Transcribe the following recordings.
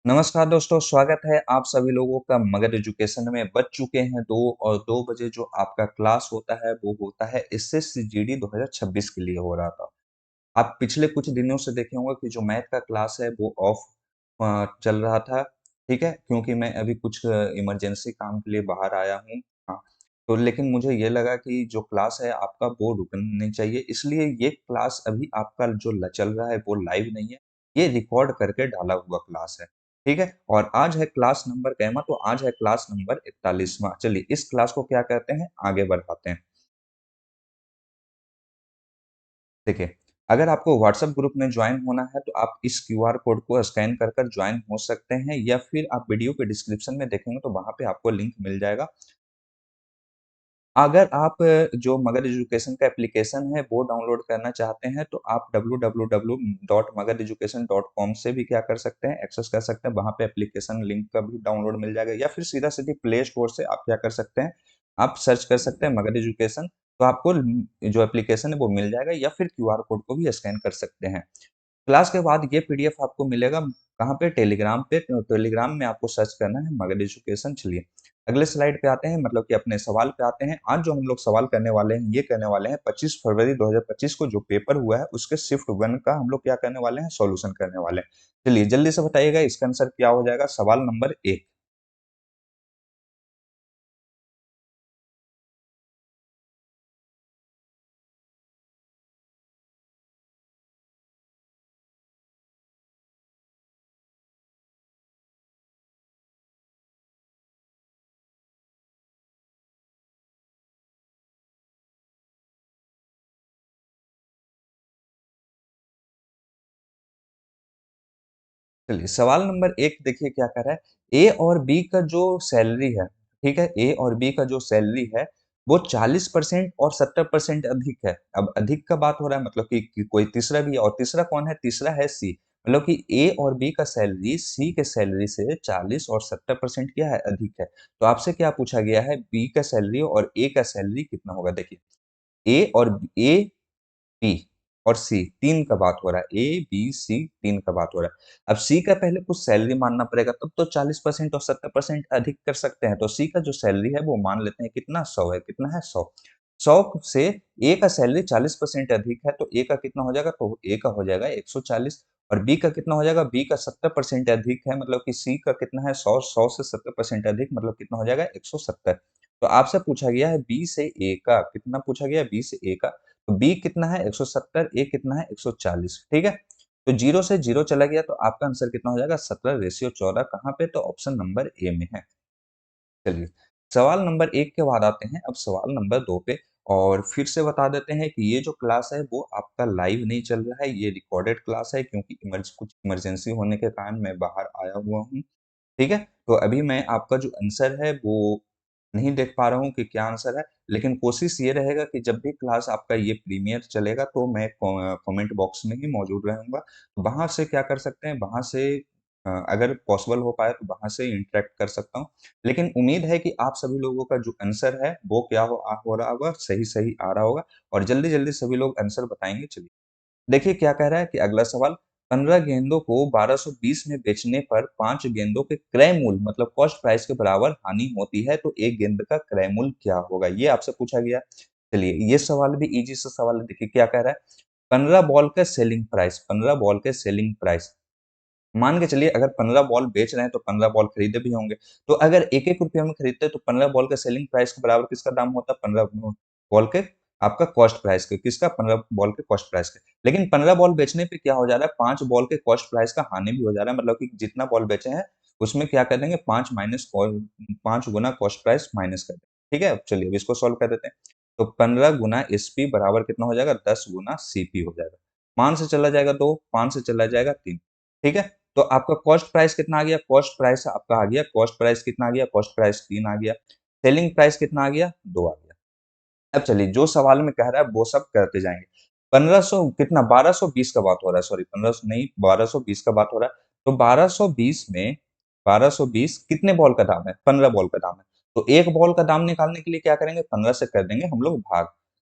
नमस्कार दोस्तों, स्वागत है आप सभी लोगों का मगध एजुकेशन में। बज चुके हैं 2 और 2 बजे जो आपका क्लास होता है वो होता है एसएससी जीडी 2026 के लिए हो रहा था। आप पिछले कुछ दिनों से देखे होंगे कि जो मैथ का क्लास है वो ऑफ चल रहा था, ठीक है? क्योंकि मैं अभी कुछ इमरजेंसी काम के लिए बाहर आया हूँ। हाँ, तो लेकिन मुझे ये लगा कि जो क्लास है आपका वो रुकना नहीं चाहिए, इसलिए ये क्लास अभी आपका जो चल रहा है वो लाइव नहीं है, ये रिकॉर्ड करके डाला हुआ क्लास है, ठीक है? और आज है क्लास नंबर कैमा, तो आज है क्लास नंबर 41वां। चलिए इस क्लास को क्या कहते हैं, आगे बढ़ाते हैं। देखिए, अगर आपको व्हाट्सएप ग्रुप में जॉइन होना है तो आप इस क्यूआर कोड को स्कैन कर कर जॉइन हो सकते हैं, या फिर आप वीडियो के डिस्क्रिप्शन में देखेंगे तो वहाँ पे आपको लिंक मिल जाएगा। अगर आप जो मगध एजुकेशन का एप्लीकेशन है वो डाउनलोड करना चाहते हैं तो आप www.magadeducation.com से भी क्या कर सकते हैं, एक्सेस कर सकते हैं। वहाँ पे एप्लीकेशन लिंक का भी डाउनलोड मिल जाएगा, या फिर सीधा-सीधी प्ले स्टोर से आप क्या कर सकते हैं, आप सर्च कर सकते हैं मगध एजुकेशन, तो आपको जो एप्लीकेशन है वो मिल जाएगा, या फिर क्यूआर कोड को भी स्कैन कर सकते हैं। क्लास के बाद ये पीडीएफ आपको मिलेगा कहाँ पे, टेलीग्राम पे। टेलीग्राम में आपको सर्च करना है मगध एजुकेशन। चलिए अगले स्लाइड पे आते हैं, मतलब कि अपने सवाल पे आते हैं। आज जो हम लोग सवाल करने वाले हैं ये करने वाले हैं 25 फरवरी 2025 को जो पेपर हुआ है उसके शिफ्ट 1 का हम लोग क्या करने वाले हैं, सॉल्यूशन करने वाले हैं। चलिए जल्दी से बताइएगा इसका आंसर क्या हो जाएगा। सवाल नंबर 1। चलिए सवाल नंबर 1 देखिए क्या कर रहा है। ए और बी का जो सैलरी है, ठीक है? ए और बी का जो सैलरी है वो 40% और 70% अधिक है। अब अधिक का बात हो रहा है, मतलब कि कोई तीसरा भी है, और तीसरा कौन है? तीसरा है सी। मतलब कि ए और बी का सैलरी सी के सैलरी से 40 और 70% क्या है, अधिक है। तो आपसे क्या पूछा गया है, बी का सैलरी और ए का सैलरी कितना होगा? देखिए ए, बी और सी 3 का बात हो रहा है। ए, बी, सी 3 का बात हो रहा है। अब सी का पहले कुछ सैलरी मानना पड़ेगा, तब तो 40% और 70% अधिक कर सकते हैं। तो सी का जो सैलरी है वो मान लेते हैं कितना, 100 है। कितना है? 100। 100 से ए का सैलरी 40% अधिक है, तो ए का कितना हो जाएगा? तो ए का हो जाएगा 140। और बी का कितना हो जाएगा? बी का 70% अधिक है, मतलब कि सी का कितना है, 100। 100 से 70% अधिक मतलब कितना हो जाएगा? 170। तो आपसे पूछा गया है बी से ए का, कितना पूछा गया है? बी से ए का। तो बी कितना है? 170, ए कितना है? 140, ठीक है? तो 0 से 0 चला गया, तो आपका आंसर कितना हो जाएगा? 17:14। कहाँ पे? तो ऑप्शन नंबर ए में है। चलिए, सवाल नंबर 1 के बाद आते हैं अब सवाल नंबर 2 पे, और फिर से बता देते हैं कि ये जो क्लास है वो आपका लाइव नहीं चल रहा है, ये रिकॉर्डेड क्लास है, क्योंकि कुछ इमरजेंसी होने के कारण मैं बाहर आया हुआ हूँ। ठीक है? तो अभी मैं आपका जो आंसर है वो नहीं देख पा रहा हूँ कि क्या आंसर है, लेकिन कोशिश ये रहेगा कि जब भी क्लास आपका ये प्रीमियर चलेगा तो मैं कमेंट बॉक्स में ही मौजूद रहूँगा। वहाँ से क्या कर सकते हैं, वहाँ से अगर पॉसिबल हो पाए तो वहाँ से इंटरैक्ट कर सकता हूँ। लेकिन उम्मीद है कि आप सभी लोगों का जो आंसर है वो क्या हो रहा होगा, सही-सही आ रहा होगा, और जल्दी-जल्दी सभी लोग आंसर बताएँगे। चलिए देखिए क्या कह रहा है कि अगला सवाल, 15 गेंदों को 1220 में बेचने पर 5 गेंदों के क्रय मूल्य मतलब कॉस्ट प्राइस के बराबर हानि होती है, तो एक गेंद का क्रय मूल्य क्या होगा? ये आपसे पूछा गया। चलिए ये सवाल भी ईज़ी सा सवाल है, देखिए क्या कह रहा है। 15 बॉल का सेलिंग प्राइस, 15 बॉल के सेलिंग प्राइस, मान के चलिए अगर 15 बॉल बेच रहे हैं तो 15 बॉल खरीदे भी होंगे। तो अगर 1-1 रुपये में खरीदते हैं तो 15 बॉल का सेलिंग प्राइस के बराबर किसका दाम होता है? 15 बॉल के आपका कॉस्ट प्राइस के, किसका? 15 बॉल के कॉस्ट प्राइस के। लेकिन 15 बॉल बेचने पे क्या हो जा रहा है, 5 बॉल के कॉस्ट प्राइस का हानि भी हो जा रहा है, मतलब कि जितना बॉल बेचे हैं उसमें क्या कर देंगे, 5 गुना कॉस्ट प्राइस माइनस कर देंगे। ठीक है? अब चलिए अब इसको सॉल्व कर देते हैं। तो 15 गुना एसपी बराबर कितना हो जाएगा? 10 गुना सीपी हो जाएगा। 5 से चला जाएगा 2, 5 से चला जाएगा 3। ठीक है? तो आपका कॉस्ट प्राइस कितना आ गया? कॉस्ट प्राइस आपका आ गया, कॉस्ट प्राइस कितना आ गया? कॉस्ट प्राइस 3 आ गया। सेलिंग प्राइस कितना आ गया? 2 आ गया। अब चलिए जो सवाल में कह रहा है वो सब करते जाएँगे। 1500 कितना, 1220 का बात हो रहा है, सॉरी 1500 नहीं 1220 का बात हो रहा है। तो 1220 में 1220 कितने बॉल का दाम है? 15 बॉल का दाम है। तो 1 बॉल का दाम निकालने के लिए क्या करेंगे? 15 से कर देंगे हम लोग भाग।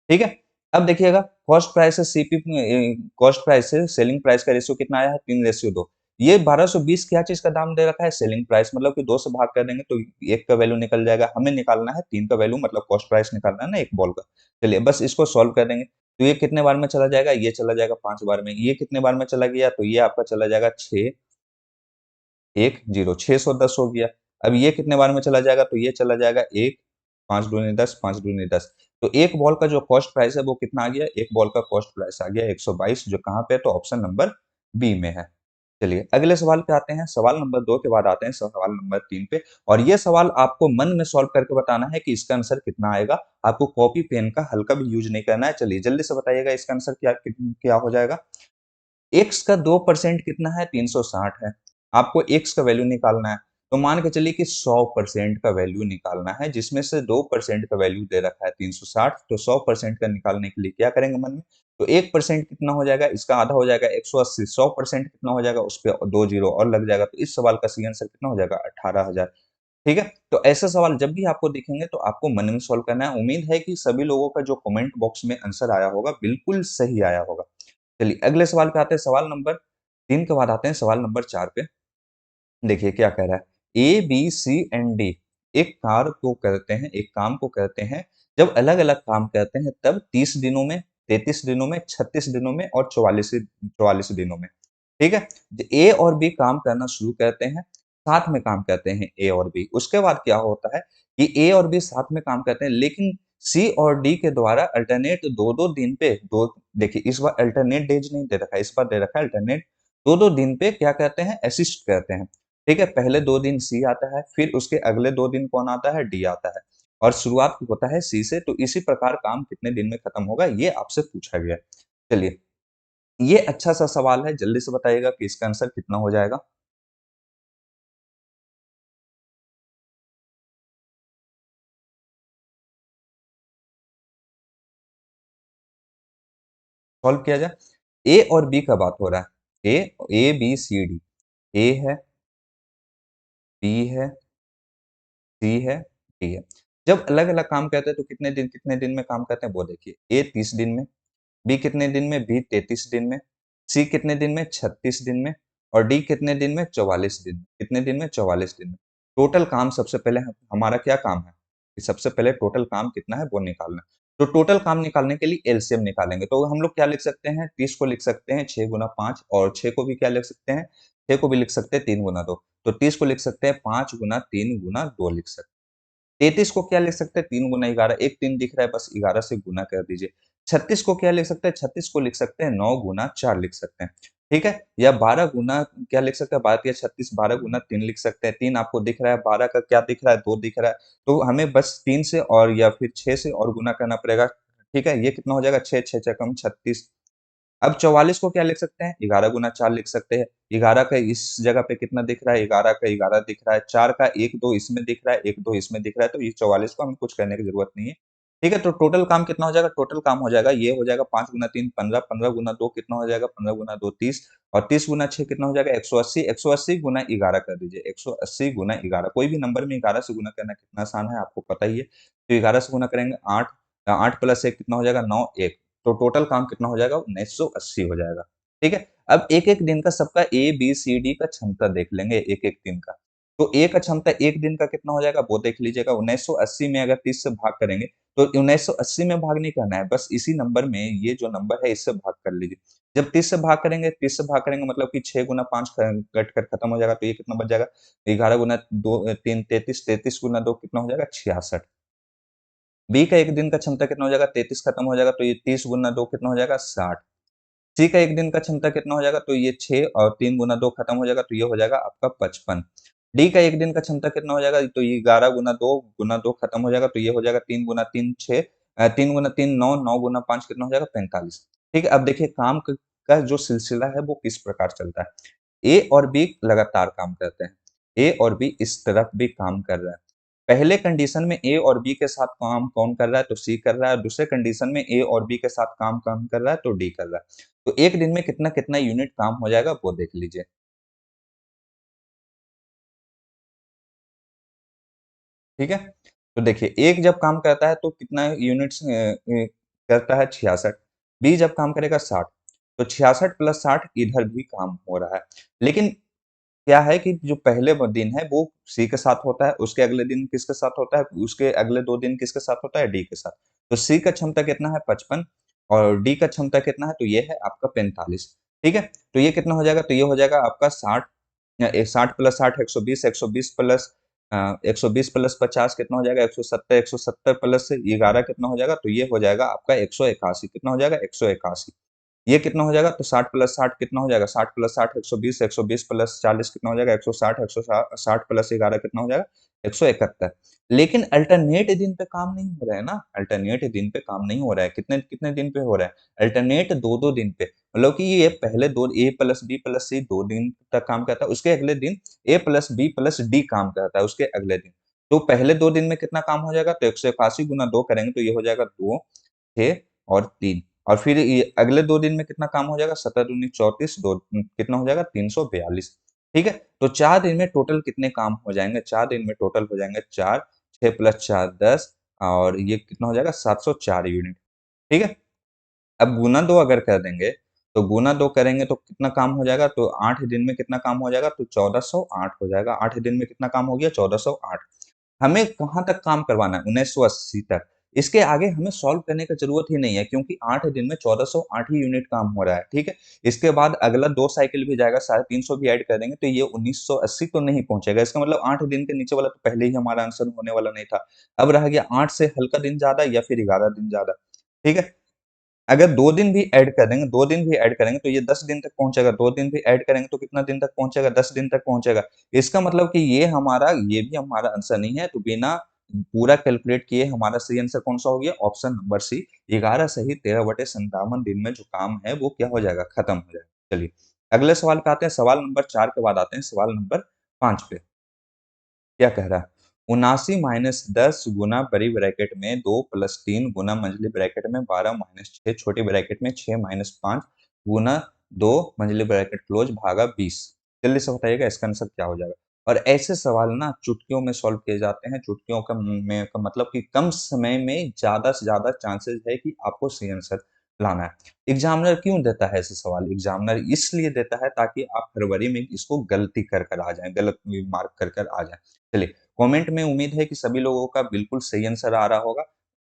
ठीक है? अब देखिएगा कॉस्ट प्राइस से कॉस्ट प्राइस से सेलिंग प्राइस का रेशियो कितना आया है? 3:2। ये 1220 क्या चीज़ का दाम दे रखा है? सेलिंग प्राइस, मतलब कि 2 से भाग कर देंगे तो 1 का वैल्यू निकल जाएगा। हमें निकालना है 3 का वैल्यू, मतलब कॉस्ट प्राइस निकालना है ना 1 बॉल का। चलिए बस इसको सॉल्व कर देंगे। तो ये कितने बार में चला जाएगा? ये चला जाएगा 5 बार में। ये कितने बार में चला गया? तो ये आपका चला जाएगा 6, 1, 0, 610 हो गया। अब ये कितने बार में चला जाएगा? तो ये चला जाएगा 1, 5 दूनी 10, 5 दूनी 10। तो 1 बॉल का जो कॉस्ट प्राइस है वो कितना आ गया? 1 बॉल का कॉस्ट प्राइस आ गया 122, जो कहाँ पे है? तो ऑप्शन नंबर बी में है। चलिए अगले सवाल पे आते हैं। सवाल नंबर 2 के बाद आते हैं सवाल नंबर 3 पे, और ये सवाल आपको मन में सॉल्व करके बताना है कि इसका आंसर कितना आएगा। आपको कॉपी पेन का हल्का भी यूज़ नहीं करना है। चलिए जल्दी से बताइएगा इसका आंसर क्या हो जाएगा? एक्स का 2% कितना है? 360 है। आपको एक्स का वैल्यू निकालना है। तो मान के चलिए कि 100% का वैल्यू निकालना है, जिसमें से 2% का वैल्यू दे रखा है 360। तो 100% का निकालने के लिए क्या करेंगे मन में? तो 1% कितना हो जाएगा? इसका आधा हो जाएगा 180। 100% कितना हो जाएगा? उस पे 2 जीरो और लग जाएगा। तो इस सवाल का सही आंसर कितना हो जाएगा? 18,000। ठीक है? तो ऐसे सवाल जब भी आपको दिखेंगे तो आपको मन में सॉल्व करना है। उम्मीद है कि सभी लोगों का जो कमेंट बॉक्स में आंसर आया होगा, बिल्कुल सही आया होगा। चलिए अगले सवाल पे आते हैं। सवाल नंबर 3 के बाद आते हैं सवाल नंबर 4 पे। देखिए क्या कह रहा है? ए, बी, सी एंड डी एक कार को करते हैं, एक काम को करते हैं। जब अलग-अलग काम करते हैं तब 30 दिनों में, 33 दिनों में, 36 दिनों में और 44 दिनों में। ठीक है? ए और बी काम करना शुरू करते हैं, साथ में काम करते हैं ए और बी। उसके बाद क्या होता है कि ए और बी साथ में काम करते हैं, लेकिन सी और डी के द्वारा अल्टरनेट 2-2 दिन पे दो देखिए इस बार अल्टरनेट डेज नहीं दे रखा है, इस बार दे रखा है अल्टरनेट 2-2 दिन पे क्या कहते हैं? असिस्ट करते हैं। ठीक है? पहले 2 दिन सी आता है, फिर उसके अगले 2 दिन कौन आता है? डी आता है, और शुरुआत होता है सी से। तो इसी प्रकार काम कितने दिन में खत्म होगा? ये आपसे पूछा गया है। चलिए, ये अच्छा-सा सवाल है, जल्दी से बताइएगा कि इसका आंसर कितना हो जाएगा? सॉल्व किया जाए। ए और बी का बात हो रहा है। ए, बी, सी, डी। ए है, बी है, सी है, डी है। जब अलग-अलग काम करते हैं तो कितने दिन में काम करते हैं वो देखिए। ए 30 दिन में, बी कितने दिन में? बी 33 दिन में, सी कितने दिन में? 36 दिन में, और डी कितने दिन में? 44 दिन में। कितने दिन में? 44 दिन में। टोटल काम सबसे पहले हमारा क्या काम है? कि सबसे पहले टोटल काम कितना है वो निकालना है। तो टोटल काम निकालने के लिए एलसीएम निकालेंगे। तो हम लोग क्या लिख सकते हैं? 30 को लिख सकते हैं 6 गुना 5, और 6 को भी क्या लिख सकते हैं? 6 को भी लिख सकते हैं 3 गुना 2। तो 30 को लिख सकते हैं 5 गुना 3 गुना 2 लिख सकते हैं। 33 को क्या लिख सकते हैं? 3 गुना 11, एक 3 दिख रहा है, बस 11 से गुना कर दीजिए। 36 को क्या लिख सकते हैं? 36 को लिख सकते हैं 9 गुना 4 लिख सकते हैं। ठीक है? या 12 गुना क्या लिख सकते हैं? 12 तिया 36, 12 गुना 3 लिख सकते हैं। 3 आपको दिख रहा है, 12 का क्या दिख रहा है? 2 दिख रहा है। तो हमें बस 3 से और या फिर 6 से और गुना करना पड़ेगा। ठीक है? ये कितना हो जाएगा? 6, 6 छक्कम 36। अब 44 को क्या लिख सकते हैं? 11 गुना 4 लिख सकते हैं। 11 का इस जगह पे कितना दिख रहा है? 11 का 11 दिख रहा है। 4 का 1-2 इसमें दिख रहा है, 1-2 इसमें दिख रहा है, तो ये 44 को हमें कुछ करने की ज़रूरत नहीं है। ठीक है? तो टोटल काम कितना हो जाएगा? टोटल काम हो जाएगा, ये हो जाएगा 5 गुना 3 15, 15 गुना 2 कितना हो जाएगा? 15 गुना 2 30, और 30 गुना 6 कितना हो जाएगा? 180। 180 गुना 11 कर दीजिए। 180 गुना 11, कोई भी नंबर में 11 से गुना करना कितना आसान है आपको पता ही है। तो 11 से गुना करेंगे 8, 8 प्लस 1 कितना हो जाएगा? 9, 1। तो टोटल काम कितना हो जाएगा? 1980 हो जाएगा। ठीक है? अब एक-एक दिन का सबका ए, बी, सी, डी का क्षमता देख लेंगे एक-एक दिन का। तो ए का क्षमता 1 दिन का कितना हो जाएगा वो देख लीजिएगा। 1980 में अगर 30 से भाग करेंगे तो 1980 में भाग नहीं करना है, बस इसी नंबर में ये जो नंबर है इससे भाग कर लीजिए। जब 30 से भाग करेंगे मतलब कि 6 गुना 5 कट कर खत्म हो जाएगा, तो ये कितना बच जाएगा? 11 गुना 2 3 33, 33 गुना 2 कितना हो जाएगा? 66। बी का 1 दिन का क्षमता कितना हो जाएगा? 33 खत्म हो जाएगा, तो ये 30 गुना 2 कितना हो जाएगा? 60। सी का 1 दिन का क्षमता कितना हो जाएगा? तो ये 6, और 3 गुना 2 खत्म हो जाएगा, तो ये हो जाएगा आपका 55। डी का 1 दिन का क्षमता कितना हो जाएगा? तो ये 11 गुना 2 खत्म हो जाएगा, तो ये हो जाएगा 3 गुना 3 6, 3 गुना 3 9, 9 गुना 5 कितना हो जाएगा? 45। ठीक है? अब देखिए काम का जो सिलसिला है वो किस प्रकार चलता है। ए और बी लगातार काम करते हैं। ए और बी इस तरफ भी काम कर रहा है। पहले कंडीशन में ए और बी के साथ काम कौन कर रहा है? तो सी कर रहा है। दूसरे कंडीशन में ए और बी के साथ काम कौन कर रहा है? तो डी कर रहा है। तो 1 दिन में कितना-कितना यूनिट काम हो जाएगा वो देख लीजिए। ठीक है? तो देखिए, एक जब काम करता है तो कितना यूनिट्स करता है? 66। बी जब काम करेगा 60, तो 66 प्लस 60 इधर भी काम हो रहा है। लेकिन क्या है कि जो पहले दिन है वो सी के साथ होता है, उसके अगले दिन किसके साथ होता है, उसके अगले 2 दिन किसके साथ होता है, डी के साथ। तो सी का क्षमता कितना है 55 और डी का क्षमता कितना है, तो ये है आपका 45। ठीक है? तो ये कितना हो जाएगा, तो ये हो जाएगा आपका 60 60 प्लस 60 120, 120 प्लस 120 प्लस 50 कितना हो जाएगा 170, 170 प्लस 11 कितना हो जाएगा, तो ये हो जाएगा आपका 181। कितना हो जाएगा 181। ये कितना हो जाएगा, तो 60 प्लस 60 कितना हो जाएगा, 60 प्लस 60 120, 120 प्लस 40 कितना हो जाएगा 160, 160 प्लस 11 कितना हो जाएगा 171। लेकिन अल्टरनेट दिन पे काम नहीं हो रहा है ना, अल्टरनेट दिन पे काम नहीं हो रहा है। कितने कितने दिन पे हो रहा है, अल्टरनेट दो दो दिन पे, मतलब कि ये पहले दो ए प्लस बी प्लस सी 2 दिन तक काम करता है, उसके अगले दिन ए प्लस बी प्लस डी काम करता है उसके अगले दिन। तो पहले 2 दिन में कितना काम हो जाएगा, तो 181 गुना 2 करेंगे तो ये हो जाएगा 2, 6 और 3। और फिर ये अगले 2 दिन में कितना काम हो जाएगा, 17 दूनी 34, कितना हो जाएगा 342। ठीक है? तो 4 दिन में टोटल कितने काम हो जाएंगे, 4 दिन में टोटल हो जाएंगे 4, 6 प्लस 4 10 और ये कितना हो जाएगा 704 यूनिट। ठीक है? अब गुना 2 अगर कर देंगे, तो गुना 2 करेंगे तो कितना काम हो जाएगा, तो 8 दिन में कितना काम हो जाएगा, तो 1408 हो जाएगा। 8 दिन में कितना काम हो गया 1408। हमें कहाँ तक काम करवाना है 1980 तक। इसके आगे हमें सॉल्व करने की ज़रूरत ही नहीं है क्योंकि 8 दिन में 1408 ही यूनिट काम हो रहा है, ठीक है? इसके बाद अगला 2 साइकिल भी जाएगा, 350 भी ऐड कर देंगे तो ये 1980 तो नहीं पहुँचेगा। इसका मतलब 8 दिन के नीचे वाला तो पहले ही हमारा आंसर होने वाला नहीं था। अब रह गया 8 से हल्का दिन ज़्यादा या फिर 11 दिन ज़्यादा, ठीक है? अगर 2 दिन भी ऐड कर देंगे 2 दिन भी ऐड करेंगे तो ये 10 दिन तक पहुँचेगा, 2 दिन भी ऐड करेंगे तो कितना दिन तक पहुँचेगा 10 दिन तक पहुँचेगा। इसका मतलब कि ये भी हमारा आंसर नहीं है, तो बिना पूरा कैलकुलेट किए हमारा सही आंसर कौन-सा हो गया? ऑप्शन नंबर सी 11 सही 13/57 दिन में जो काम है वो क्या हो जाएगा? खत्म हो जाएगा। चलिए, अगले सवाल पे आते हैं, सवाल नंबर 4 के बाद आते हैं सवाल नंबर 5 पे। क्या कह रहा है? 79 माइनस 10 गुना बड़ी ब्रैकेट में 2 प्लस 3 गुना मंझली ब्रैकेट में 12 माइनस 6 छोटी ब्रैकेट में 6 माइनस 5 गुना 2 मंझली ब्रैकेट क्लोज भागा 20। जल्दी से बताइएगा इसका आंसर क्या हो जाएगा? और ऐसे सवाल ना चुटकियों में सॉल्व किए जाते हैं। चुटकियों का मतलब कि कम समय में ज़्यादा से ज़्यादा चांसेस है कि आपको सही आंसर लाना है। एग्ज़ामिनर क्यों देता है ऐसे सवाल? एग्ज़ामिनर इसलिए देता है ताकि आप फरवरी में इसको गलती कर कर आ जाएँ, गलत मार्क कर कर आ जाएँ। चलिए, कमेंट में उम्मीद है कि सभी लोगों का बिल्कुल सही आंसर आ रहा होगा।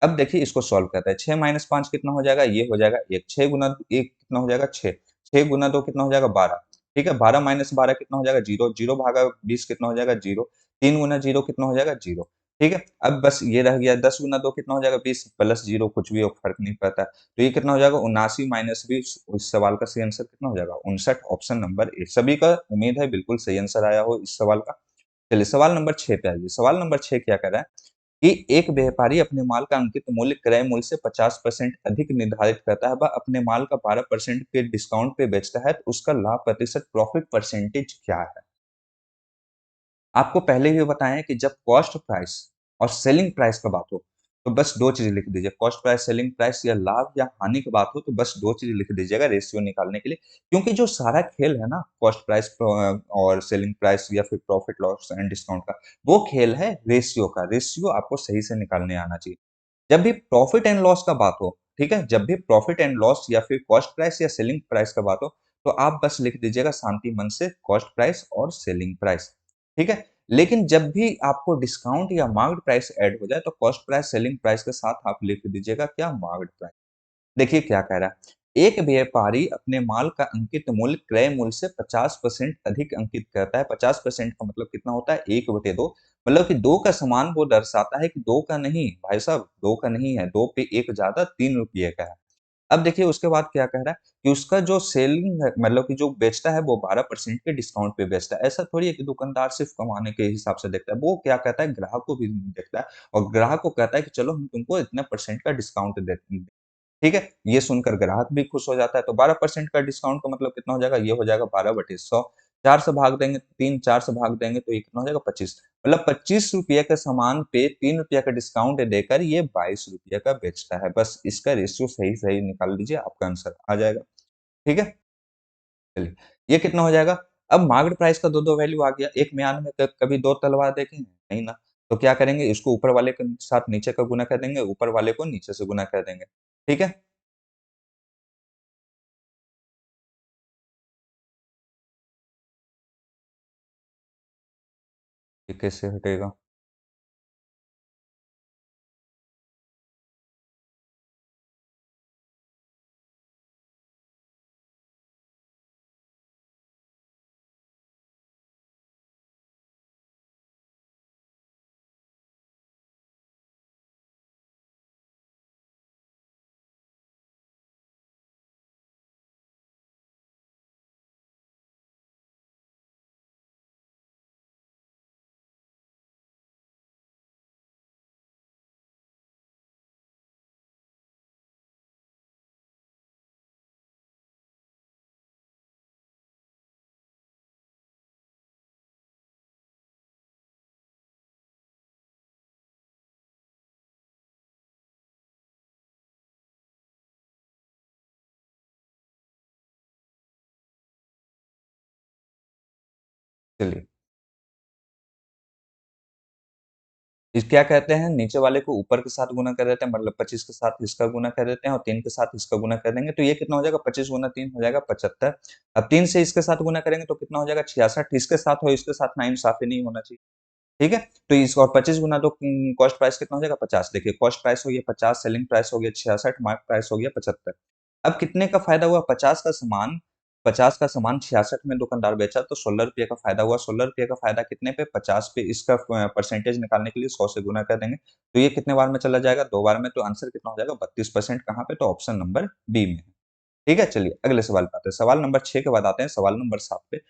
अब देखिए इसको सॉल्व करते हैं। 6 माइनस 5 कितना हो जाएगा? ये हो जाएगा 1। 6 गुना 1 कितना हो जाएगा? 6। 6 गुना 2 कितना हो जाएगा? 12। ठीक है? 12 माइनस 12 कितना हो जाएगा? 0। 0 भागा 20 कितना हो जाएगा? 0। 3 गुना 0 कितना हो जाएगा? 0। ठीक है? अब बस ये रह गया 10 गुना 2 कितना हो जाएगा? 20 प्लस 0 कुछ भी हो फ़र्क नहीं पड़ता है। तो ये कितना हो जाएगा? 79 माइनस 20 इस सवाल का सही आंसर कितना हो जाएगा? 59 ऑप्शन नंबर ए। सभी का उम्मीद है बिल्कुल सही आंसर आया हो इस सवाल का। चलिए सवाल नंबर 6 पे आइए। सवाल नंबर 6 क्या कह रहा है कि एक व्यापारी अपने माल का अंकित मूल्य क्रय मूल्य से 50% अधिक निर्धारित करता है, वह अपने माल का 12% के डिस्काउंट पे बेचता है, तो उसका लाभ प्रतिशत प्रॉफिट परसेंटेज क्या है? आपको पहले भी बताया है कि जब कॉस्ट प्राइस और सेलिंग प्राइस का बात हो, तो बस 2 चीज़ें लिख दीजिए, कॉस्ट प्राइस, सेलिंग प्राइस या लाभ या हानि की बात हो, तो बस 2 चीज़ें लिख दीजिएगा रेशियो निकालने के लिए। क्योंकि जो सारा खेल है ना, कॉस्ट प्राइस और सेलिंग प्राइस या फिर प्रॉफिट लॉस एंड डिस्काउंट का, वो खेल है रेशियो का। रेशियो आपको सही से निकालने आना चाहिए। जब भी प्रॉफिट एंड लॉस का बात हो, ठीक है? जब भी प्रॉफिट एंड लॉस या फिर कॉस्ट प्राइस या सेलिंग प्राइस का बात हो, तो आप बस लिख दीजिएगा शांति मन से कॉस्ट प्राइस और सेलिंग प्राइस, ठीक है? लेकिन जब भी आपको डिस्काउंट या मार्क्ड प्राइस ऐड हो जाए, तो कॉस्ट प्राइस, सेलिंग प्राइस के साथ आप लिख दीजिएगा क्या? Marked price. देखिए क्या कह रहा है, एक व्यापारी अपने माल का अंकित मूल्य क्रय मूल्य से 50% अधिक अंकित करता है। 50% का मतलब कितना होता है? 1/2 मतलब कि 2 का समान वो दर्शाता है कि 2 का नहीं, भाई साहब 2 का नहीं है, 2 पे 1 ज़्यादा ₹3 का है। अब देखिए उसके बाद क्या कह रहा है कि उसका जो सेलिंग है मतलब कि जो बेचता है वो 12% के डिस्काउंट पे बेचता है। ऐसा थोड़ी है कि दुकानदार सिर्फ़ कमाने के हिसाब से देखता है। वो क्या कहता है ग्राहक को भी देखता है और ग्राहक को कहता है कि चलो हम तुमको इतने परसेंट का डिस्काउंट देते हैं। ठीक है? ये सुनकर ग्राहक भी खुश हो जाता है, तो 12% का डिस्काउंट का मतलब कितना हो जाएगा? ये हो जाएगा 12/100। 4 से भाग देंगे 3, 4 से भाग देंगे तो ये कितना हो जाएगा? 25। मतलब ₹25 के सामान पे ₹3 का डिस्काउंट देकर ये ₹22 का बेचता है। बस इसका रेशियो सही-सही निकाल लीजिए, आपका आंसर आ जाएगा। ठीक है? चलिए, ये कितना हो जाएगा? अब मार्केट प्राइस का 2-2 वैल्यू आ गया। एक म्यान में कभी 2 तलवार देखे हैं? नहीं ना। तो क्या करेंगे? इसको ऊपर वाले के साथ नीचे का गुना कर देंगे, ऊपर वाले को नीचे से गुना कर देंगे। ठीक है? ये कैसे हटेगा? चलिए, इस क्या कहते हैं, नीचे वाले को ऊपर के साथ गुना कर देते हैं, मतलब 25 के साथ इसका गुना कर देते हैं और 3 के साथ इसका गुना कर देंगे, तो ये कितना हो जाएगा, 25 गुना 3 हो जाएगा 75। अब 3 से इसके साथ गुना करेंगे तो कितना हो जाएगा, 66। इसके साथ और इसके साथ नाइंसाफ़ी नहीं होना चाहिए। ठीक है? तो इस और 25 गुना तो कॉस्ट प्राइस कितना हो जाएगा, 50। देखिए, कॉस्ट प्राइस हो गया 50, सेलिंग प्राइस हो गया 66, मार्क प्राइस हो गया 75। अब कितने का फायदा हुआ, 50 का सामान 66 में दुकानदार बेचा तो ₹16 का फायदा हुआ। ₹16 का फायदा कितने पे, 50 पे। इसका परसेंटेज निकालने के लिए 100 से गुना कर देंगे, तो ये कितने बार में चला जाएगा, 2 बार में। तो आंसर कितना हो जाएगा, 32%। कहाँ पे, तो ऑप्शन नंबर बी में है। ठीक है? चलिए अगले सवाल पे आते हैं। सवाल नंबर 6 के बाद आते हैं सवाल नंबर 7 पे।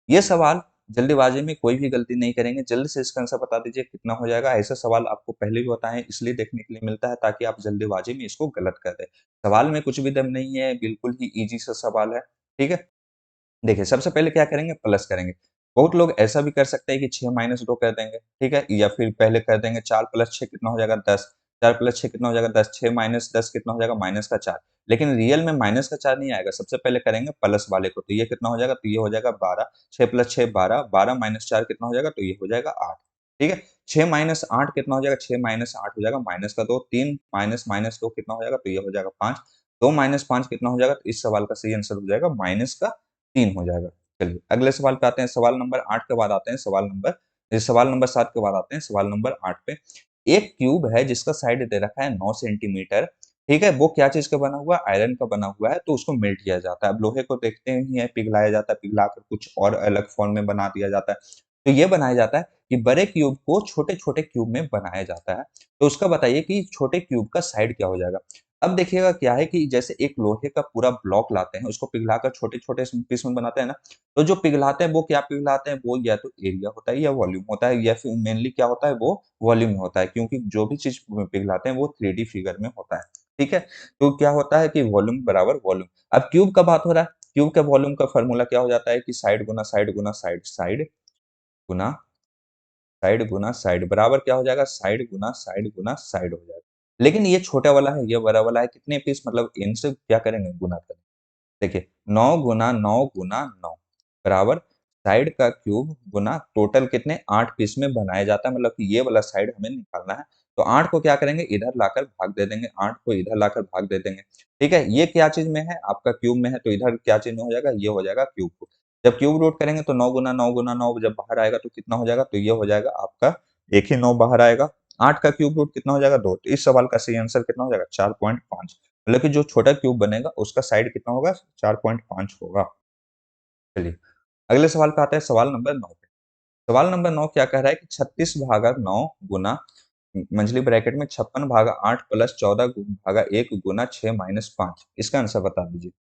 ये सवाल जल्दीबाजी में कोई भी गलती नहीं करेंगे, जल्द से इसका आंसर बता दीजिए कितना हो जाएगा। ऐसे सवाल आपको पहले भी बताए हैं, इसलिए देखने के लिए मिलता है ताकि आप जल्दीबाजी में इसको गलत कर दें। सवाल में कुछ भी दम नहीं है, बिल्कुल ही ईज़ी सा सवाल है, ठीक है? देखिए, सबसे पहले क्या करेंगे, प्लस करेंगे। बहुत लोग ऐसा भी कर सकते हैं कि 6 माइनस 2 कर देंगे, ठीक है? या फिर पहले कर देंगे 4 प्लस 6 कितना हो जाएगा, 10। 4 प्लस 6 कितना हो जाएगा, 10। 6 माइनस 10 कितना हो जाएगा, माइनस का 4। लेकिन रियल में माइनस का 4 नहीं आएगा, सबसे पहले करेंगे प्लस वाले को, तो ये कितना हो जाएगा, तो ये हो जाएगा 12। 6 प्लस 6 12, 12 माइनस 4 कितना हो जाएगा, तो ये हो जाएगा 8, ठीक है? 6 माइनस 8 कितना हो जाएगा, 6 माइनस 8 हो जाएगा माइनस का 2, 3 माइनस माइनस 2 कितना हो जाएगा, तो ये हो जाएगा 5। 2 माइनस 5 कितना हो जाएगा, तो इस सवाल का सही आंसर हो जाएगा माइनस का 3 हो जाएगा। चलिए, अगले सवाल पे आते हैं, सवाल नंबर 8 के बाद आते हैं सवाल नंबर 7 के बाद आते हैं सवाल नंबर 8 पे। एक क्यूब है जिसका साइड दे रखा है 9 सेंटीमीटर, ठीक है? वो क्या चीज़ का बना हुआ है? आयरन का बना हुआ है, तो उसको मेल्ट किया जाता है। अब लोहे को देखते ही हैं, पिघलाया जाता है, पिघलाकर कुछ और अलग फॉर्म में बना दिया जाता है। तो ये बनाया जाता है कि बड़े क्यूब को छोटे-छोटे क्यूब में बनाया जाता है। तो उसका बताइए कि छोटे क्यूब का साइड क्या हो जाएगा? अब देखिएगा क्या है कि जैसे एक लोहे का पूरा ब्लॉक लाते हैं, उसको पिघलाकर छोटे-छोटे पीस में बनाते हैं ना, तो जो पिघलाते हैं वो क्या पिघलाते हैं, वो या तो एरिया होता है या वॉल्यूम होता है, या फिर मेनली क्या होता है, वो वॉल्यूम होता है, क्योंकि जो भी चीज़ पिघलाते हैं वो 3D फिगर में होता है, ठीक है? तो क्या होता है कि वॉल्यूम बराबर वॉल्यूम। अब क्यूब का बात हो रहा है, क्यूब का वॉल्यूम का फ़ॉर्मूला क्या हो जाता है कि साइड गुना साइड गुना साइड, साइड गुना साइड गुना साइड बराबर क्या हो जाएगा, साइड गुना साइड हो जाएगा। लेकिन ये छोटा वाला है, ये बड़ा वाला है, कितने पीस, मतलब इनसे क्या करेंगे, गुना करेंगे। देखिए, 9 गुना 9 गुना 9 बराबर साइड का क्यूब गुना टोटल कितने, 8 पीस में बनाया जाता है, मतलब कि ये वाला साइड हमें निकालना है। तो 8 को क्या करेंगे, इधर लाकर भाग दे देंगे, 8 को इधर लाकर भाग दे देंगे। ठीक है? ये क्या चीज़ में है, आपका क्यूब में है, तो इधर क्या चीज़ में हो जाएगा, ये हो जाएगा क्यूब को। जब क्यूब रूट करेंगे तो 9 गुना 9 गुना 9 जब बाहर आएगा तो कितना हो जाएगा, तो ये हो जाएगा आपका, एक ही 9 बाहर आएगा। 8 का क्यूब रूट कितना हो जाएगा, 2। तो इस सवाल का सही आंसर कितना हो जाएगा, 4.5। मतलब कि जो छोटा क्यूब बनेगा उसका साइड कितना होगा, 4.5 होगा। चलिए, अगले सवाल पे आते हैं, सवाल नंबर 9 पे। सवाल नंबर 9 क्या कह रहा है कि 36 भागा 9 गुना मंझली ब्रैकेट में 56 भागा 8 प्लस 14 भागा 1 गुना 6 माइनस 5, इसका आंसर बता दीजिए।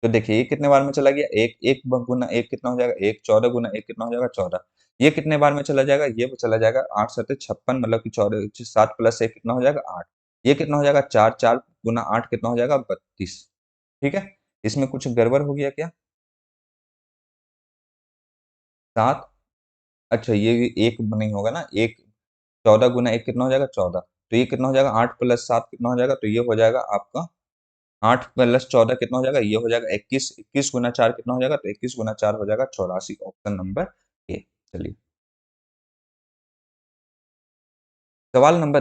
तो देखिए, ये कितने बार में चला गया, 1 1 गुना 1 कितना हो जाएगा, 1। 14 गुना 1 कितना हो जाएगा, 14। ये कितने बार में चला जाएगा, ये चला जाएगा 8 सत्ते 56, मतलब कि 7 प्लस 1 कितना हो जाएगा, 8। ये कितना हो जाएगा, 4 4 गुना 8 कितना हो जाएगा, 32। ठीक है? इसमें कुछ गड़बड़ हो गया क्या? 7, अच्छा ये 1 नहीं होगा ना, 1 14 गुना 1 कितना हो जाएगा, 14। तो ये कितना हो जाएगा, 8 प्लस 7 कितना हो जाएगा, तो ये हो जाएगा आपका 8 प्लस 14 कितना हो जाएगा, ये हो जाएगा 21। 21 गुना 4 कितना हो जाएगा, तो 21 गुना 4 हो जाएगा 84, ऑप्शन नंबर ए। चलिए, सवाल नंबर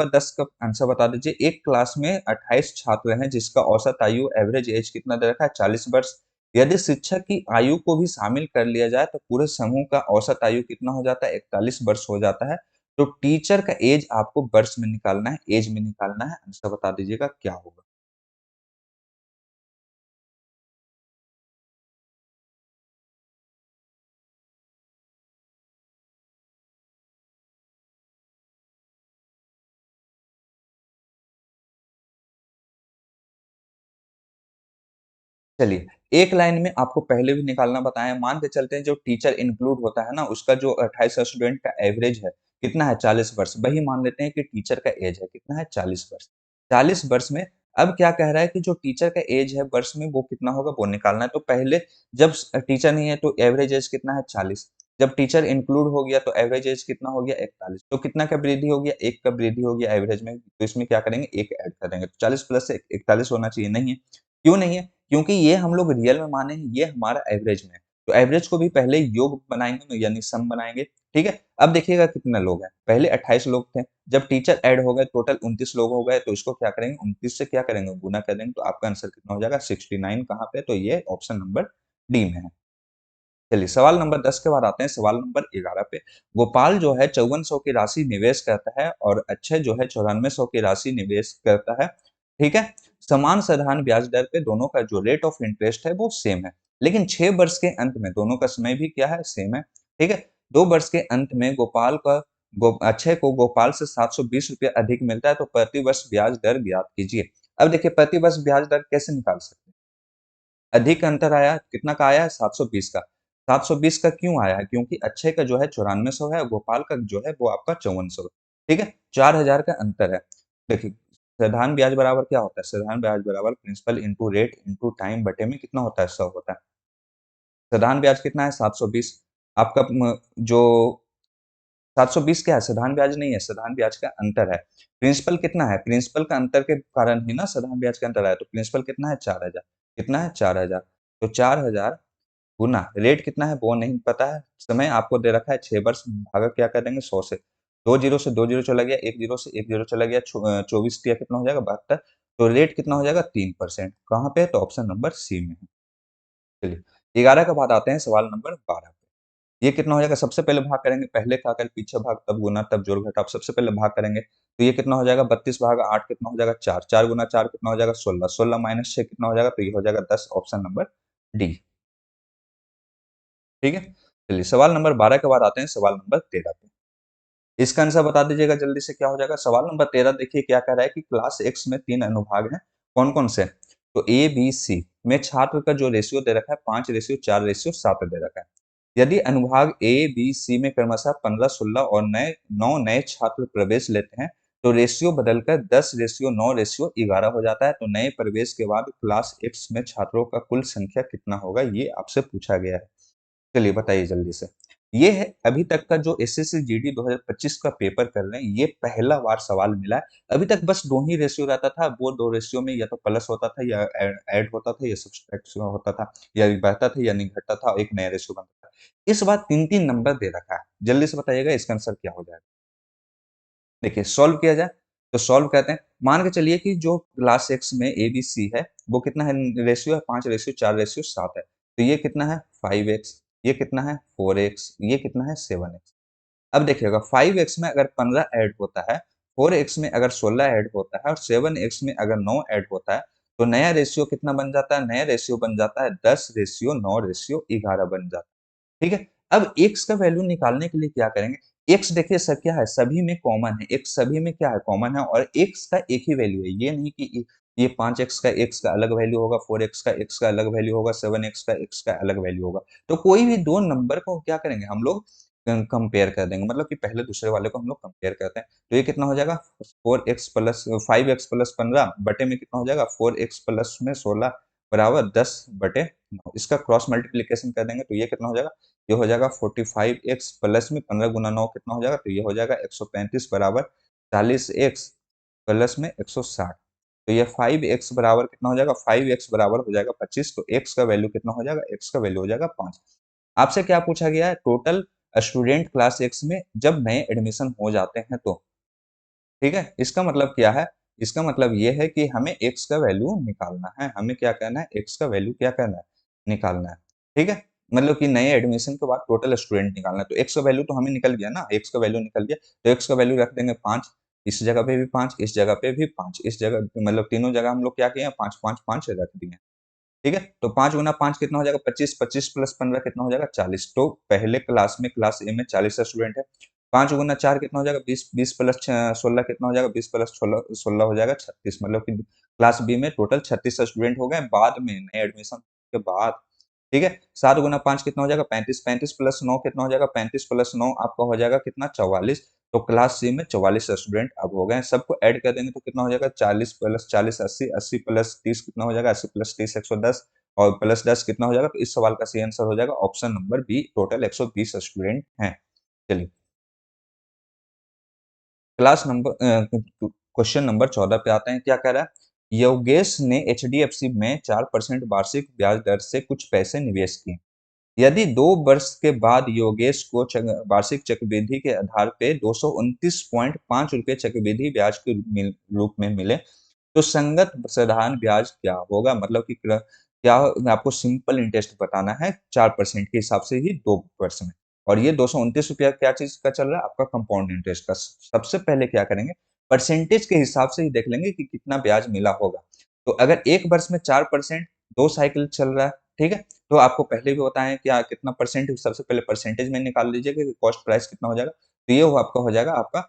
10 का आंसर बता दीजिए। एक क्लास में 28 छात्र हैं जिसका औसत आयु एवरेज एज कितना दे रखा है, 40 वर्ष। यदि शिक्षक की आयु को भी शामिल कर लिया जाए तो पूरे समूह का औसत आयु कितना हो जाता है? 41 वर्ष हो जाता है। तो टीचर का एज आपको वर्ष में निकालना है, एज में निकालना है। आंसर बता दीजिएगा क्या होगा? चलिए, एक लाइन में आपको पहले भी निकालना बताया, मान के चलते हैं जो टीचर इंक्लूड होता है ना, उसका जो 28 स्टूडेंट का एवरेज है, कितना है? 40 वर्ष। वही मान लेते हैं कि टीचर का एज है, कितना है? 40 वर्ष। 40 वर्ष में अब क्या कह रहा है कि जो टीचर का एज है वर्ष में वो कितना होगा वो निकालना है। तो पहले जब टीचर नहीं है तो एवरेज एज कितना है? 40। जब टीचर इंक्लूड हो गया तो एवरेज एज कितना हो गया? 41। तो कितना का वृद्धि हो गया? 1 का वृद्धि हो गया एवरेज में। तो इसमें क्या करेंगे? 1 ऐड कर देंगे। तो 40 प्लस 41 होना चाहिए, नहीं है। क्यों नहीं है? क्योंकि ये हम लोग रियल में माने हैं, ये हमारा एवरेज में है। तो एवरेज को भी पहले योग बनाएँगे यानी सम बनाएँगे, ठीक है? अब देखिएगा कितने लोग हैं, पहले 28 लोग थे, जब टीचर ऐड हो गए टोटल 29 लोग हो गए, तो इसको क्या करेंगे 29 से क्या करेंगे गुना कर देंगे, तो आपका आंसर कितना हो जाएगा 69 कहाँ पे? तो ये ऑप्शन नंबर डी में है। चलिए सवाल नंबर 10 के बाद आते हैं सवाल नंबर 11 पे। गोपाल जो है 5400 की राशि निवेश करता है और अक्षय जो है 9400 की राशि निवेश करता है, ठीक है? समान साधारण ब्याज दर पे दोनों का जो रेट ऑफ इंटरेस्ट है वो सेम है। लेकिन 6 वर्ष के अंत में दोनों का समय भी क्या है? सेम है, ठीक है? 2 वर्ष के अंत में अक्षय को गोपाल से ₹720 अधिक मिलता है तो प्रति वर्ष ब्याज दर ज्ञात कीजिए। अब देखिए प्रति वर्ष ब्याज दर कैसे निकाल सकते हैं? अधिक अंतर आया, कितना का आया है? 720 का। 720 का क्यों आया है? क्योंकि अक्षय का जो है 9400 है, गोपाल का जो है वो आपका 5400 है, ठीक है? 4000 का अंतर है। देखिए, साधारण ब्याज बराबर क्या होता है? साधारण ब्याज बराबर principal into rate into time बटे में कितना होता है? 100 होता है। साधारण ब्याज कितना है? 720। आपका जो 720 क्या है? साधारण ब्याज नहीं है, साधारण ब्याज का अंतर है। प्रिंसिपल कितना है? प्रिंसिपल का अंतर के कारण ही ना साधारण ब्याज का अंतर आया, तो प्रिंसिपल कितना है? 4000। कितना है? 4000। तो 4000 गुना रेट कितना है वो नहीं पता है, समय आपको दे रखा है 6 वर्ष, भागा क्या कर देंगे 100 से। 2 जीरो से 2 जीरो चला गया, 1 जीरो से 1 जीरो चला गया, 24 तिया कितना हो जाएगा 72। तो रेट कितना हो जाएगा 3%। कहाँ पे? तो ऑप्शन नंबर सी में है। चलिए 11 के बाद आते हैं सवाल नंबर 12 पे। ये कितना हो जाएगा? सबसे पहले भाग करेंगे, पहले का कर पीछे भाग तब गुना तब जोड़ घटाव। सबसे पहले भाग करेंगे तो ये कितना हो जाएगा 32 भागा 8 कितना हो जाएगा 4। 4 गुना 4 कितना हो जाएगा 16। 16 माइनस 6 कितना हो जाएगा? तो ये हो जाएगा 10। ऑप्शन नंबर डी, ठीक है? चलिए सवाल नंबर 12 के बाद आते हैं सवाल नंबर 13 पे। इसका आंसर बता दीजिएगा जल्दी से क्या हो जाएगा? सवाल नंबर 13 देखिए क्या कह रहा है कि क्लास एक्स में 3 अनुभाग हैं, कौन-कौन से? तो ए, बी, सी में छात्र का जो रेशियो दे रखा है 5:4:7 दे रखा है। यदि अनुभाग ए, बी, सी में क्रमशः 15, 16 और नए 9 नए छात्र प्रवेश लेते हैं, तो रेशियो बदलकर 10:9:11 हो जाता है। तो नए प्रवेश के बाद क्लास एक्स में छात्रों का कुल संख्या कितना होगा? ये आपसे पूछा गया है। चलिए बताइए जल्दी से। ये है अभी तक का जो एसएससी जीडी 2025 का पेपर कर रहे हैं, ये पहला बार सवाल मिला है। अभी तक बस 2 ही रेशियो रहता था, वो 2 रेशियो में या तो प्लस होता था या ऐड होता था या सब्सट्रैक्ट होता था, या बढ़ता था या नहीं घटता था, एक नया रेशियो बनता था। इस बार 3-3 नंबर दे रखा है। जल्दी से बताइएगा इसका आंसर क्या हो जाएगा? देखिए सॉल्व किया जाए, तो सॉल्व कहते हैं, मान के चलिए कि जो क्लास एक्स में एबीसी है, वो कितना है रेशियो है 5:4:7 है। तो ये कितना है 5x, ये कितना है 4x, ये कितना है 7x। अब देखिएगा 5x में अगर 15 ऐड होता है, 4x में अगर 16 ऐड होता है और 7x में अगर 9 ऐड होता है, तो नया रेशियो कितना बन जाता है? नया रेशियो बन जाता है 10:9:11 बन जाता है। ठीक है? अब x का वैल्यू निकालने के लिए क्या करेंगे? x देखिए क्या है सभी में कॉमन है, x सभी में क्या है कॉमन है और x का एक ही वैल्यू है। ये नहीं कि ये 5x का x का अलग वैल्यू होगा, 4x का x का अलग वैल्यू होगा, 7x का x का अलग वैल्यू होगा। तो कोई भी 2 नंबर को क्या करेंगे हम लोग कंपेयर कर देंगे, मतलब कि पहले दूसरे वाले को हम लोग कंपेयर करते हैं। तो ये कितना हो जाएगा 4x प्लस 5x प्लस 15 बटे में कितना हो जाएगा 4x प्लस में 16 बराबर 10 बटे 9। इसका क्रॉस मल्टीप्लिकेशन कर देंगे तो ये कितना हो जाएगा? ये हो जाएगा 45x प्लस में 15 गुना 9 कितना हो जाएगा? तो ये हो जाएगा 135 बराबर 40x प्लस में 160। तो ये 5x बराबर कितना हो जाएगा? 5x बराबर हो जाएगा 25। तो x का वैल्यू कितना हो जाएगा? x का वैल्यू हो जाएगा 5। आपसे क्या पूछा गया है? टोटल स्टूडेंट क्लास एक्स में जब नए एडमिशन हो जाते हैं तो, ठीक है? इसका मतलब क्या है? इसका मतलब ये है कि हमें x का वैल्यू निकालना है। हमें क्या करना है? x का वैल्यू क्या करना है? निकालना है, ठीक है? मतलब कि नए एडमिशन के बाद टोटल स्टूडेंट निकालना है, तो x का वैल्यू तो हमें निकल गया ना, x का वैल्यू निकल गया, तो x का वैल्यू रख देंगे 5, इस जगह पे भी 5, इस जगह पे भी 5, इस जगह मतलब तीनों जगह हम लोग क्या किए हैं 5, 5, 5 रख दिए हैं, ठीक है? तो 5 गुना 5 कितना हो जाएगा 25, 25 प्लस 15 कितना हो जाएगा 40, तो पहले क्लास में क्लास ए में 40 स्टूडेंट है, 5 गुना 4 कितना हो जाएगा 20, 20 प्लस 16 कितना हो जाएगा 20 प्लस 16 16 हो जाएगा 36, मतलब कि क्लास बी में टोटल 36 स्टूडेंट हो गए बाद में नए एडमिशन के बाद, ठीक है? 7 गुना 5 कितना हो जाएगा 35, 35 प्लस 9 कितना हो जाएगा 35 प्लस 9 आपका हो जाएगा कितना 44, तो क्लास सी में 44 स्टूडेंट अब हो गए हैं, सबको ऐड कर देंगे तो कितना हो जाएगा 40 प्लस 40 80, 80 प्लस 30 कितना हो जाएगा 80 प्लस 30 110 और प्लस 10 कितना हो जाएगा, तो इस सवाल का सही आंसर हो जाएगा option number B, total 120 student हैं। चलिए, क्वेश्चन नंबर 14 पे आते हैं, क्या कह रहा है? योगेश ने एचडीएफसी में 4% वार्षिक ब्याज दर से कुछ पैसे निवेश किए। यदि 2 वर्ष के बाद योगेश को वार्षिक चक्रवृद्धि के आधार पे 229.5 रुपए चक्रवृद्धि ब्याज के रूप में मिले, तो संगत साधारण ब्याज क्या होगा? मतलब कि क्या आपको सिंपल इंटरेस्ट बताना है 4% के हिसाब से ही 2 वर्ष में, और ये 229 रुपया क्या चीज का चल रहा है आपका कंपाउंड इंटरेस्ट का। सबसे पहले क्या करेंगे, परसेंटेज के हिसाब से ही देख लेंगे कि कितना ब्याज मिला होगा। तो अगर एक वर्ष में 4%, 2 साइकिल चल रहा है, ठीक है, तो आपको पहले भी बताएं क्या कितना परसेंट, सबसे पहले परसेंटेज में निकाल लीजिएगा कि कॉस्ट प्राइस कितना हो जाएगा, तो ये आपका हो जाएगा आपका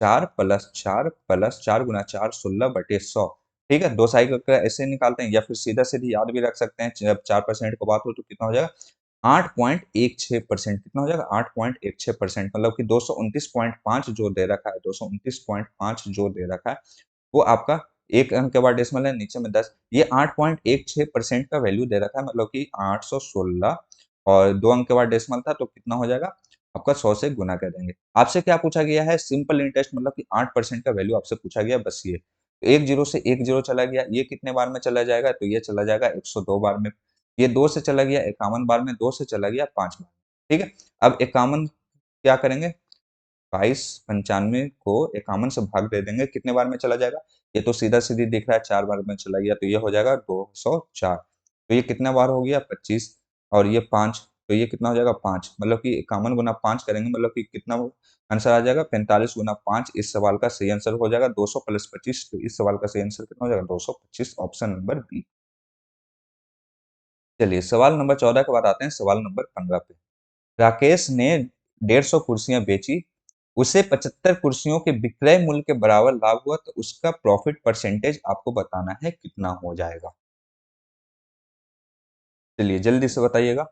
4 + 4 + 4 गुना 4 16/100, ठीक है? 2 साइकिल का ऐसे निकालते हैं या फिर सीधा सीधी याद भी रख सकते हैं, जब 4% की बात हो तो कितना हो जाएगा 8.16%, कितना हो जाएगा 8.16%, मतलब कि 229.5 जो दे रखा है, 229.5 जो दे रखा है वो आपका एक अंक के बाद डेसिमल है, नीचे में 10, ये 8.16% का वैल्यू दे रखा है, मतलब कि 816, और 2 अंक के बाद डेसिमल था तो कितना हो जाएगा आपका 100 से गुना कर देंगे। आपसे क्या पूछा गया है, सिंपल इंटरेस्ट, मतलब कि 8% का वैल्यू आपसे पूछा गया, बस ये। तो एक जीरो से एक जीरो चला गया, ये कितने बार में चला जाएगा, तो ये चला जाएगा 102 बार में। ये 2 से चला गया 51 बार में, 2 से चला गया 5 बार, ठीक है? अब 51 क्या करेंगे, 22 95 को 51 से भाग दे देंगे, कितने बार में चला जाएगा, ये तो सीधा सीधी दिख रहा है 4 बार में चला गया, तो ये हो जाएगा 204, तो ये कितना बार हो गया 25, और ये 5, तो ये कितना हो जाएगा 5, मतलब कि 51 गुना 5 करेंगे, मतलब कि कितना आंसर आ जाएगा 45 गुना 5, इस सवाल का सही आंसर हो जाएगा 200 + 25, तो इस सवाल का सही आंसर कितना हो जाएगा 225, ऑप्शन नंबर बी। चलिए, सवाल नंबर 14 के बाद आते हैं सवाल नंबर 15 पे। राकेश ने 150 कुर्सियां बेची, उसे 75 कुर्सियों के विक्रय मूल्य के बराबर लाभ हुआ, तो उसका प्रॉफिट परसेंटेज आपको बताना है कितना हो जाएगा। चलिए जल्दी से बताइएगा।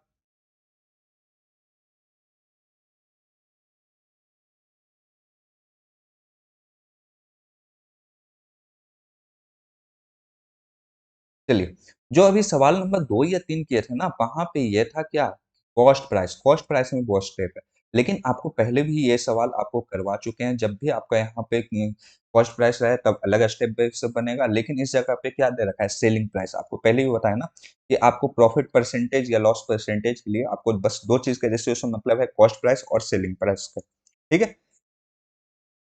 चलिए, जो अभी सवाल नंबर 2 या 3 किए थे ना, वहाँ पे ये था क्या, कॉस्ट प्राइस में वो स्टेप है। लेकिन आपको पहले भी ये सवाल आपको करवा चुके हैं, जब भी आपका यहाँ पे कॉस्ट प्राइस रहा है तब अलग स्टेप बेस बनेगा, लेकिन इस जगह पे क्या दे रखा है, सेलिंग प्राइस। आपको पहले भी बताया ना कि आपको प्रॉफिट परसेंटेज या लॉस परसेंटेज के लिए आपको बस 2 चीज़ का रेशियो मतलब है, कॉस्ट प्राइस और सेलिंग प्राइस का, ठीक है?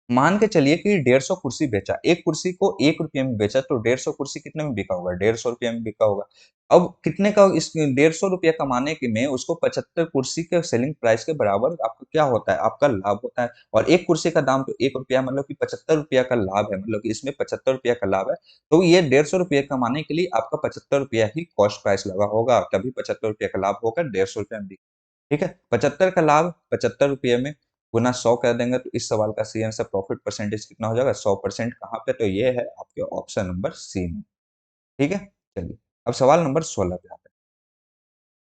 मान के चलिए कि 150 कुर्सी बेचा, एक कुर्सी को 1 रुपये में बेचा, तो 150 कुर्सी कितने में बिका होगा, 150 रुपये में बिका होगा। अब कितने का इस 150 रुपया कमाने के में उसको 75 कुर्सी के सेलिंग प्राइस के बराबर आपका क्या होता है, आपका लाभ होता है, और एक कुर्सी का दाम तो 1 रुपया, मतलब कि 75 रुपया का लाभ है, मतलब कि इसमें 75 रुपया का लाभ है, तो ये 150 रुपये कमाने के लिए आपका 75 रुपया ही कॉस्ट प्राइस लगा होगा, तभी 75 रुपये का लाभ होगा 150 रुपये में। ठीक है, 75 का लाभ 75 रुपये में गुना 100 कर देंगे, तो इस सवाल का सही आंसर प्रॉफिट परसेंटेज कितना हो जाएगा 100%, कहाँ पे, तो ये है आपके ऑप्शन नंबर सी में। ठीक है, चलिए अब सवाल नंबर 16 पे आते हैं।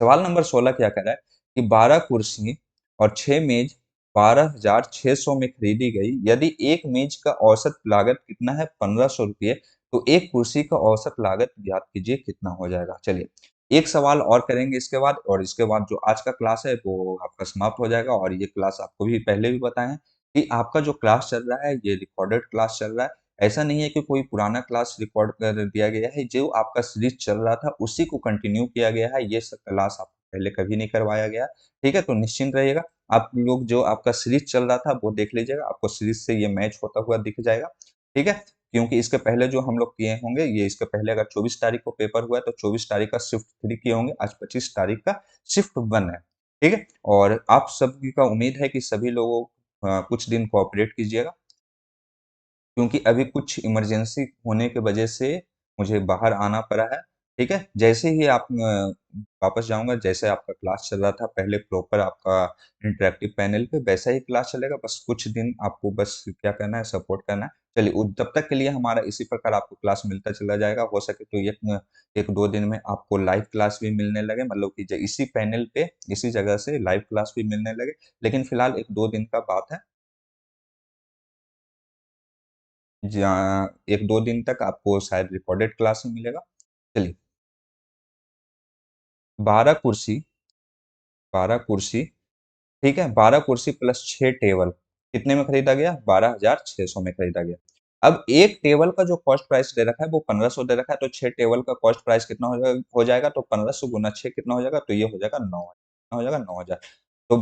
सवाल नंबर 16 क्या कह रहा है कि 12 कुर्सी और 6 मेज 12,600 में खरीदी गई, यदि एक मेज का औसत लागत कितना है 1500 रुपये, तो एक कुर्सी का औसत लागत ज्ञात कीजिए कितना हो जाएगा। चलिए एक सवाल और करेंगे इसके बाद, और इसके बाद जो आज का क्लास है वो आपका समाप्त हो जाएगा, और ये क्लास आपको भी पहले भी बताएं कि आपका जो क्लास चल रहा है ये रिकॉर्डेड क्लास चल रहा है, ऐसा नहीं है कि कोई पुराना क्लास रिकॉर्ड कर दिया गया है, जो आपका सीरीज चल रहा था उसी को कंटिन्यू किया गया है, ये सब क्लास आपको पहले कभी नहीं करवाया गया। ठीक है, तो निश्चिंत रहिएगा, आप लोग जो आपका सीरीज चल रहा था वो देख लीजिएगा, आपको सीरीज से ये मैच होता हुआ दिख जाएगा। ठीक है, क्योंकि इसके पहले जो हम लोग किए होंगे, ये इसके पहले अगर 24 तारीख को पेपर हुआ है, तो 24 तारीख का शिफ्ट 3 किए होंगे, आज 25 तारीख का शिफ्ट 1 है, ठीक है? और आप सभी का उम्मीद है कि सभी लोगों कुछ दिन कोऑपरेट कीजिएगा, क्योंकि अभी कुछ इमरजेंसी होने की वजह से मुझे बाहर आना पड़ा है, ठीक है? जैसे ही आप वापस जाऊँगा, जैसे आपका क्लास चल रहा था पहले प्रॉपर आपका इंटरैक्टिव पैनल पे, वैसा ही क्लास चलेगा, बस कुछ दिन आपको बस क्या करना है, सपोर्ट करना है। चलिए तब तक के लिए हमारा इसी प्रकार आपको क्लास मिलता चला जाएगा, हो सके तो 1-2 दिन में आपको लाइव क्लास भी मिलने लगे, मतलब कि इसी पैनल पे, इसी जगह से लाइव क्लास भी मिलने लगे, लेकिन फिलहाल 1-2 दिन का बात है। जहाँ 1-2 दिन तक आपको शायद रिकॉर्डेड क्लास में मिलेगा। चलिए, 12 कुर्सी 12 कुर्सी, ठीक है? 12 कुर्सी प्लस 6 टेबल, कितने में खरीदा गया? 12,600 में खरीदा गया। अब एक टेबल का जो कॉस्ट प्राइस दे रखा है वो 1500 दे रखा है, तो 6 टेबल का कॉस्ट प्राइस कितना हो जाएगा? तो 1500 गुना 6 कितना हो जाएगा? तो ये हो जाएगा 9,000, कितना हो जाएगा? 9,000। तो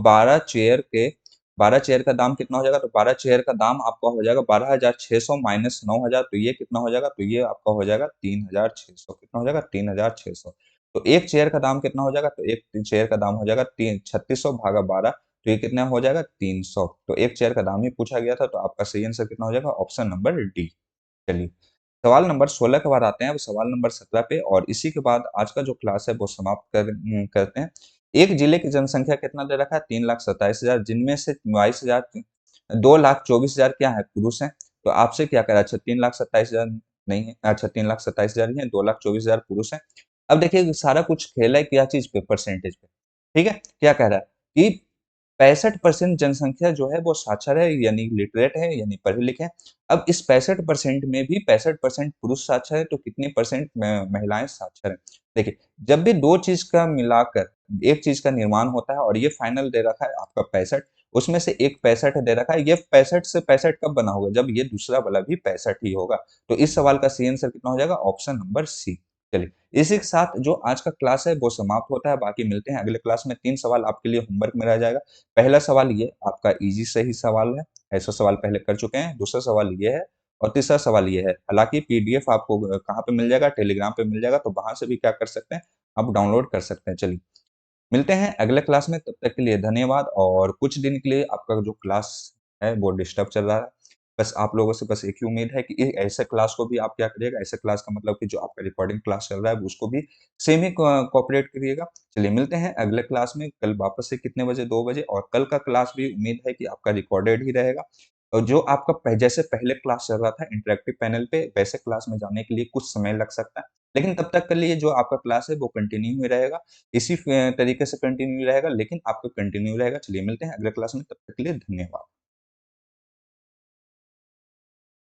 12 चेयर का दाम कितना हो जाएगा? तो 12 चेयर का दाम आपका हो जाएगा 12,600 माइनस 9,000, तो ये कितना हो जाएगा? तो ये आपका हो जाएगा 3,600, कितना हो जाएगा? 3,600। तो एक चेयर का दाम कितना हो जाएगा? तो एक चेयर का दाम हो जाएगा 3600 भागा 12, तो ये कितना हो जाएगा? 300। तो एक चेयर का दाम ही पूछा गया था, तो आपका सही आंसर कितना हो जाएगा? Option number D. चलिए, सवाल नंबर 16 के बाद आते हैं, अब सवाल नंबर 17 पे, और इसी के बाद आज का जो क्लास है वो समाप्त करते हैं। एक जिले की जनसंख्या कितना दे रखा है? 3,27,000, जिनमें से 22,000 2,24,000 क्या है? पुरुष हैं। तो आपसे क्या कह रहा है? अच्छा, 3,27,000 नहीं है, अच्छा 3,27,000 ही है, 2,24,000 पुरुष हैं। अब देखिए सारा कुछ खेला है क्या चीज पे? परसेंटेज पे, ठीक है? क्या कह रहा है कि 65% जनसंख्या जो है वो साक्षर है, यानी लिटरेट है, यानी पढ़े लिखे हैं। अब इस 65% में भी 65% पुरुष साक्षर है, तो कितनी परसेंट महिलाएं साक्षर हैं? देखिए, जब भी दो चीज का मिलाकर एक चीज का निर्माण होता है, और ये फाइनल दे रखा है आपका 65, उसमें से एक 65 दे रखा है, ये 65 से 65 कब बना होगा? जब ये दूसरा वाला भी 65 ही होगा। तो इस सवाल का सही आंसर कितना हो जाएगा? Option number C. चलिए, इसी के साथ जो आज का क्लास है वो समाप्त होता है, बाकी मिलते हैं अगले क्लास में। 3 सवाल आपके लिए होमवर्क में रह जाएगा। पहला सवाल ये आपका इजी से ही सवाल है, ऐसा सवाल पहले कर चुके हैं। दूसरा सवाल ये है, और तीसरा सवाल ये है। हालांकि पीडीएफ आपको कहाँ पे मिल जाएगा? टेलीग्राम पे मिल जाएगा, तो वहां से भी क्या कर सकते हैं? आप डाउनलोड कर सकते हैं। चलिए, मिलते हैं अगले क्लास में, तब तक के लिए धन्यवाद। और कुछ दिन के लिए आपका जो क्लास है वो डिस्टर्ब चल रहा है, बस आप लोगों से बस एक ही उम्मीद है कि ऐसे क्लास को भी आप क्या करिएगा, ऐसे क्लास का मतलब कि जो आपका रिकॉर्डिंग क्लास चल रहा है उसको भी सेम ही कोऑपरेट करिएगा। चलिए, मिलते हैं अगले क्लास में, कल वापस से कितने बजे? 2 बजे। और कल का क्लास भी उम्मीद है कि आपका रिकॉर्डेड ही रहेगा, और जो आपका जैसे पहले क्लास चल रहा था इंटरेक्टिव पैनल पे, वैसे क्लास में जाने के लिए कुछ समय लग सकता है, लेकिन तब तक के लिए जो आपका क्लास है वो कंटिन्यू ही रहेगा, इसी तरीके से कंटिन्यू रहेगा, लेकिन आपका कंटिन्यू रहेगा। चलिए, मिलते हैं अगले क्लास में, तब तक के लिए धन्यवाद।